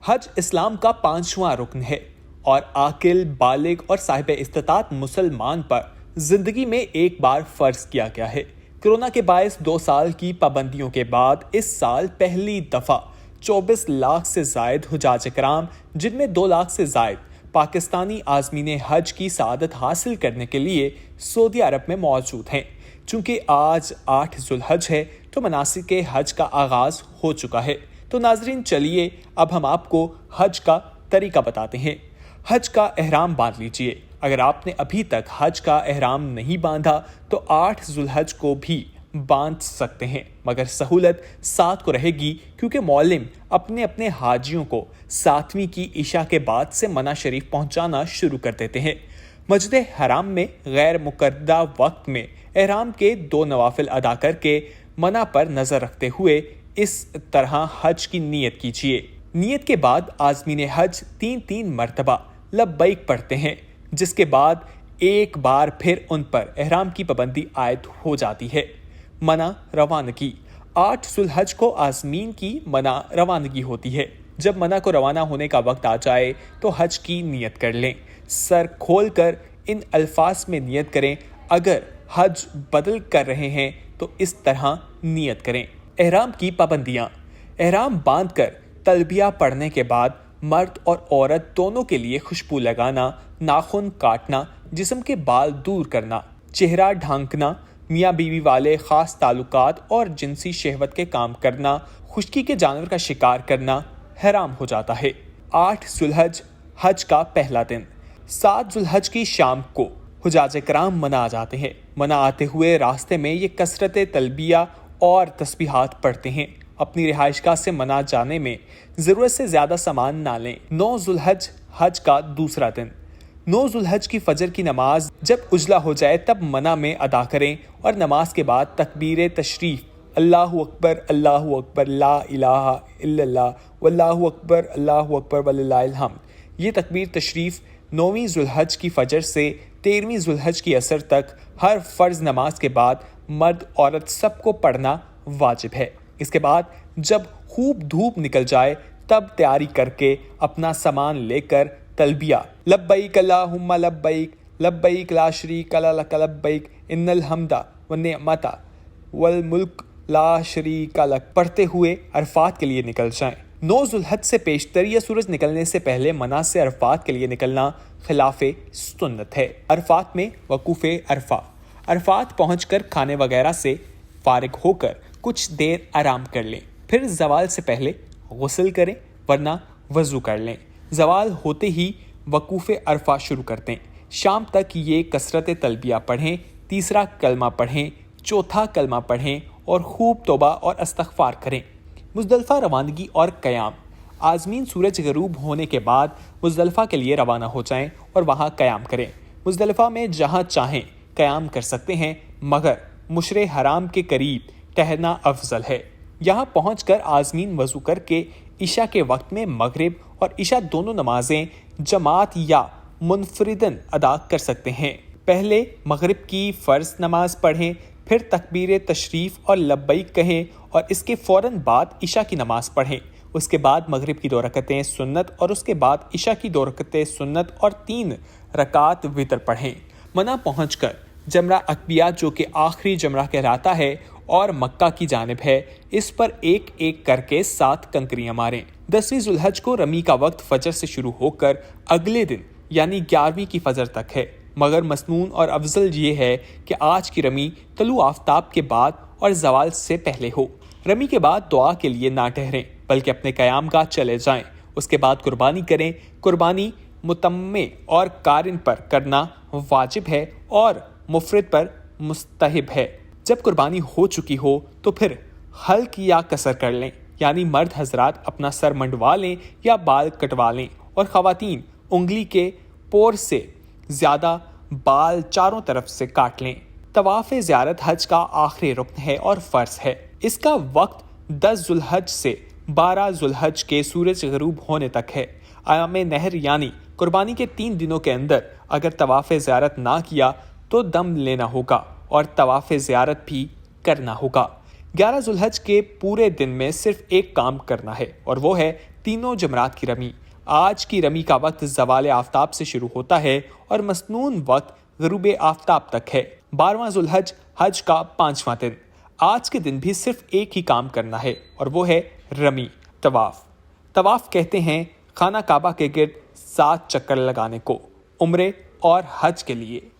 حج اسلام کا 5واں رکن ہے اور عاقل، بالغ اور صاحب استطاعت مسلمان پر زندگی میں ایک بار فرض کیا گیا ہے۔ کورونا کے باعث 2 سال کی پابندیوں کے بعد اس سال پہلی دفعہ 24 لاکھ سے زائد حجاج کرام، جن میں 2 لاکھ سے زائد پاکستانی عازمین حج کی سعادت حاصل کرنے کے لیے سعودی عرب میں موجود ہیں۔ چونکہ آج 8 ذوالحج ہے تو مناسک حج کا آغاز ہو چکا ہے۔ تو ناظرین، چلیے اب ہم آپ کو حج کا طریقہ بتاتے ہیں۔ حج کا احرام باندھ لیجئے۔ اگر آپ نے ابھی تک حج کا احرام نہیں باندھا تو 8 ذوالحج کو بھی باندھ سکتے ہیں، مگر سہولت 7 کو رہے گی، کیونکہ معلم اپنے حاجیوں کو 7ویں کی عشاء کے بعد سے منع شریف پہنچانا شروع کر دیتے ہیں۔ مسجد حرام میں غیر مقررہ وقت میں احرام کے 2 نوافل ادا کر کے منع پر نظر رکھتے ہوئے اس طرح حج کی نیت کیجیے۔ نیت کے بعد عازمین حج 3 مرتبہ لبیک پڑھتے ہیں، جس کے بعد ایک بار پھر ان پر احرام کی پابندی عائد ہو جاتی ہے۔ منع روانگی: 8 ذوالحج کو عازمین کی منع روانگی ہوتی ہے۔ جب منع کو روانہ ہونے کا وقت آ جائے تو حج کی نیت کر لیں۔ سر کھول کر ان الفاظ میں نیت کریں۔ اگر حج بدل کر رہے ہیں تو اس طرح نیت کریں۔ احرام کی پابندیاں: احرام باندھ کر تلبیہ پڑھنے کے بعد مرد اور عورت دونوں کے لیے خوشبو لگانا، ناخن کاٹنا، جسم کے بال دور کرنا، چہرہ ڈھانکنا، میاں بیوی والے خاص تعلقات اور جنسی شہوت کے کام کرنا، خشکی کے جانور کا شکار کرنا حرام ہو جاتا ہے۔ 8 ذوالحج حج کا پہلا دن: 7 ذوالحج کی شام کو حجاج کرام منع آ جاتے ہیں۔ منع آتے ہوئے راستے میں یہ کثرت تلبیہ اور تسبیحات پڑھتے ہیں۔ اپنی رہائش گاہ سے منع جانے میں ضرورت سے زیادہ سامان نہ لیں۔ 9 ذوالحج حج کا دوسرا دن: 9 ذوالحج کی فجر کی نماز جب اجلا ہو جائے تب منع میں ادا کریں اور نماز کے بعد تکبیر تشریف اللہ اکبر لا الہ الا اللہ واللہ اکبر وللہ الحمد، یہ تکبیر تشریف 9ویں ذوالحج کی فجر سے 13ویں ذوالحج کی عصر تک ہر فرض نماز کے بعد مرد عورت سب کو پڑھنا واجب ہے۔ اس کے بعد جب خوب دھوپ نکل جائے تب تیاری کر کے اپنا سامان لے کر تلبیہ لبیک اللہم لبیک لبیک لا شریک لک لبیک ان الحمد والنعمت والملک لا شریک لک پڑھتے ہوئے عرفات کے لیے نکل جائیں۔ 9 ذوالحج سے پیشتر یا سورج نکلنے سے پہلے منع سے عرفات کے لیے نکلنا خلاف سنت ہے۔ عرفات میں وقوف عرفہ: عرفات پہنچ کر کھانے وغیرہ سے فارغ ہو کر کچھ دیر آرام کر لیں، پھر زوال سے پہلے غسل کریں ورنہ وضو کر لیں۔ زوال ہوتے ہی وقوف عرفہ شروع کر دیں۔ شام تک یہ کثرت تلبیہ پڑھیں، تیسرا کلمہ پڑھیں، چوتھا کلمہ پڑھیں اور خوب توبہ اور استغفار کریں۔ مزدلفہ روانگی اور قیام: عازمین سورج غروب ہونے کے بعد مزدلفہ کے لیے روانہ ہو جائیں اور وہاں قیام کریں۔ مزدلفہ میں جہاں چاہیں قیام کر سکتے ہیں، مگر مشعر حرام کے قریب ٹھہرنا افضل ہے۔ یہاں پہنچ کر عازمین وضو کر کے عشاء کے وقت میں مغرب اور عشاء دونوں نمازیں جماعت یا منفردن ادا کر سکتے ہیں۔ پہلے مغرب کی فرض نماز پڑھیں، پھر تکبیر تشریف اور لبیک کہیں اور اس کے فوراً بعد عشاء کی نماز پڑھیں۔ اس کے بعد مغرب کی 2 رکعتیں سنت اور اس کے بعد عشاء کی 2 رکعتیں سنت اور 3 رکعات وتر پڑھیں۔ منع پہنچ کر جمرہ عقبیہ، جو کہ آخری جمرہ کہلاتا ہے اور مکہ کی جانب ہے، اس پر ایک ایک کر کے 7 کنکریاں ماریں۔ 10ویں ذوالحج کو رمی کا وقت فجر سے شروع ہو کر اگلے دن یعنی 11ویں کی فجر تک ہے، مگر مسنون اور افضل یہ ہے کہ آج کی رمی طلوع آفتاب کے بعد اور زوال سے پہلے ہو۔ رمی کے بعد دعا کے لیے نہ ٹھہریں بلکہ اپنے قیام گاہ چلے جائیں۔ اس کے بعد قربانی کریں۔ قربانی متمع اور قارن پر کرنا واجب ہے اور مفرد پر مستحب ہے۔ جب قربانی ہو چکی ہو تو پھر حلق یا قصر کر لیں، یعنی مرد حضرات اپنا سر منڈوا لیں یا بال کٹوا لیں اور خواتین انگلی کے پور سے زیادہ بال چاروں طرف سے کاٹ لیں۔ طواف زیارت حج کا آخری رکن ہے اور فرض ہے۔ اس کا وقت 10 ذوالحج سے 12 ذوالحج کے سورج غروب ہونے تک ہے۔ ایام نحر یعنی قربانی کے 3 دنوں کے اندر اگر طواف زیارت نہ کیا تو دم لینا ہوگا اور طواف زیارت بھی کرنا ہوگا۔ 11 ذوالحج کے پورے دن میں صرف ایک کام کرنا ہے اور وہ ہے تینوں جمرات کی رمی۔ آج کی رمی کا وقت زوال آفتاب سے شروع ہوتا ہے اور مسنون وقت غروب آفتاب تک ہے۔ 12واں ذوالحج حج کا 5واں دن۔ آج کے دن بھی صرف ایک ہی کام کرنا ہے اور وہ ہے رمی، طواف۔ طواف کہتے ہیں خانہ کعبہ کے گرد 7 چکر لگانے کو، عمرے اور حج کے لیے۔